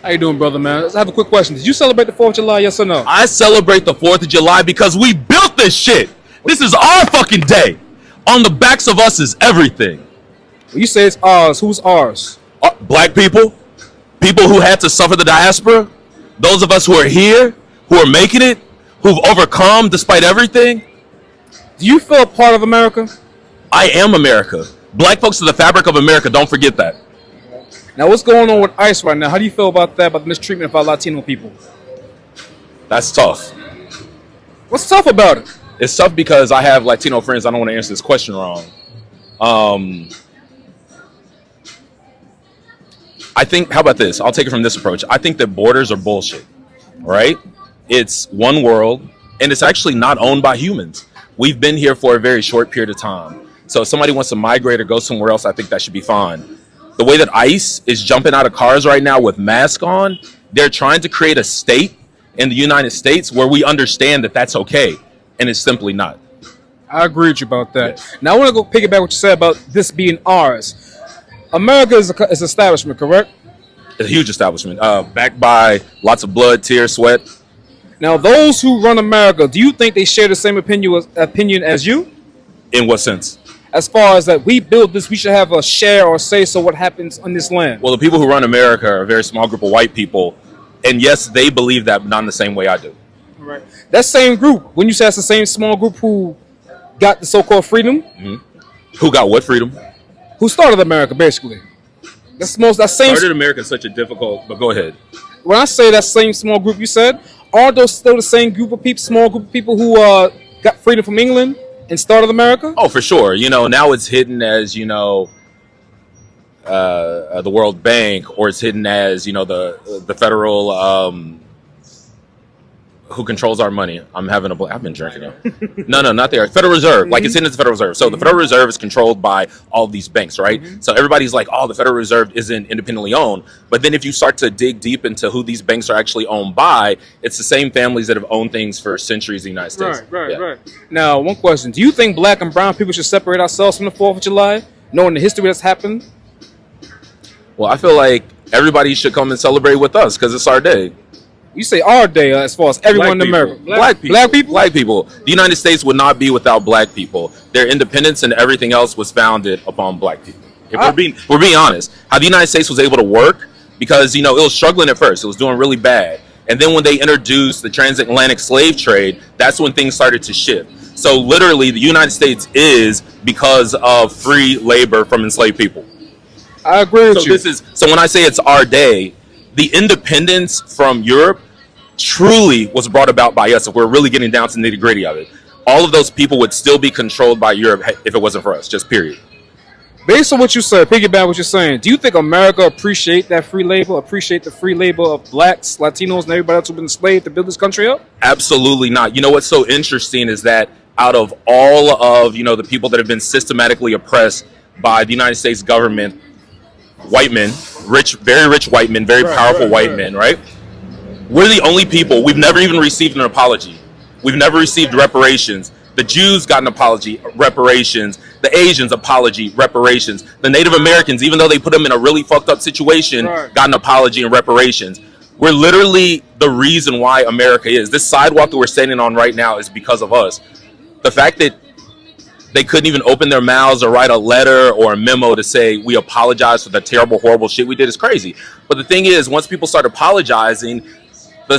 How you doing, brother, man? I have a quick question. Did you celebrate the 4th of July, yes or no? I celebrate the 4th of July because we built this shit. This is our fucking day. On the backs of us is everything. When you say it's ours, who's ours? Black people, people who had to suffer the diaspora, those of us who are here, who are making it, who've overcome despite everything. Do you feel a part of America? I am America. Black folks are the fabric of America. Don't forget that. Now, what's going on with ICE right now? How do you feel about that, about the mistreatment of our Latino people? That's tough. What's tough about it? It's tough because I have Latino friends. I don't want to answer this question wrong. I think, how about this? I'll take it from this approach. I think that borders are bullshit, right? It's one world, and it's actually not owned by humans. We've been here for a very short period of time. So if somebody wants to migrate or go somewhere else, I think that should be fine. The way that ICE is jumping out of cars right now with masks on, they're trying to create a state in the United States where we understand that that's okay, and it's simply not. I agree with you about that. Yes. Now, I want to go piggyback what you said about this being ours. America is an establishment, correct? It's a huge establishment, backed by lots of blood, tears, sweat. Now, those who run America, do you think they share the same opinion as you? In what sense? As far as that we build this, we should have a share or say so what happens on this land. Well, the people who run America are a very small group of white people. And yes, they believe that, but not in the same way I do. Right. That same group, when you say it's the same small group who got the so-called freedom. Mm-hmm. Who got what freedom? Who started America, basically. Started America is such a difficult, but go ahead. When I say that same small group you said, are those still the same group of people, small group of people who got freedom from England and started America? Oh, for sure. You know, now it's hidden as, you know, the World Bank, or it's hidden as, you know, the federal, who controls our money. I've been drinking. No, not there. Federal Reserve. Mm-hmm. Like, it's hidden as the Federal Reserve. So the Federal Reserve is controlled by all these banks, right? Mm-hmm. So everybody's like, oh, the Federal Reserve isn't independently owned. But then if you start to dig deep into who these banks are actually owned by, it's the same families that have owned things for centuries in the United States. Right. Now, one question. Do you think black and brown people should separate ourselves from the 4th of July, knowing the history that's happened? Well, I feel like everybody should come and celebrate with us because it's our day. You say our day as far as everyone in America. Black people. The United States would not be without black people. Their independence and everything else was founded upon black people. If we're being honest, how the United States was able to work, because, you know, it was struggling at first. It was doing really bad. And then when they introduced the transatlantic slave trade, that's when things started to shift. So literally the United States is because of free labor from enslaved people. I agree with you. So when I say it's our day, the independence from Europe truly was brought about by us. If we're really getting down to the nitty-gritty of it, all of those people would still be controlled by Europe if it wasn't for us, just period. Based on what you said, piggyback what you're saying, do you think America appreciate that free labor, appreciate the free labor of blacks, Latinos, and everybody else who've been enslaved to build this country up? Absolutely not. You know what's so interesting is that out of all of, you know, the people that have been systematically oppressed by the United States government, white men, very rich white men, very powerful white men, right? We're the only people. We've never even received an apology. We've never received reparations. The Jews got an apology, reparations. The Asians, apology, reparations. The Native Americans, even though they put them in a really fucked up situation, got an apology and reparations. We're literally the reason why America is. This sidewalk that we're standing on right now is because of us. The fact that they couldn't even open their mouths or write a letter or a memo to say we apologize for the terrible, horrible shit we did is crazy. But the thing is, once people start apologizing, the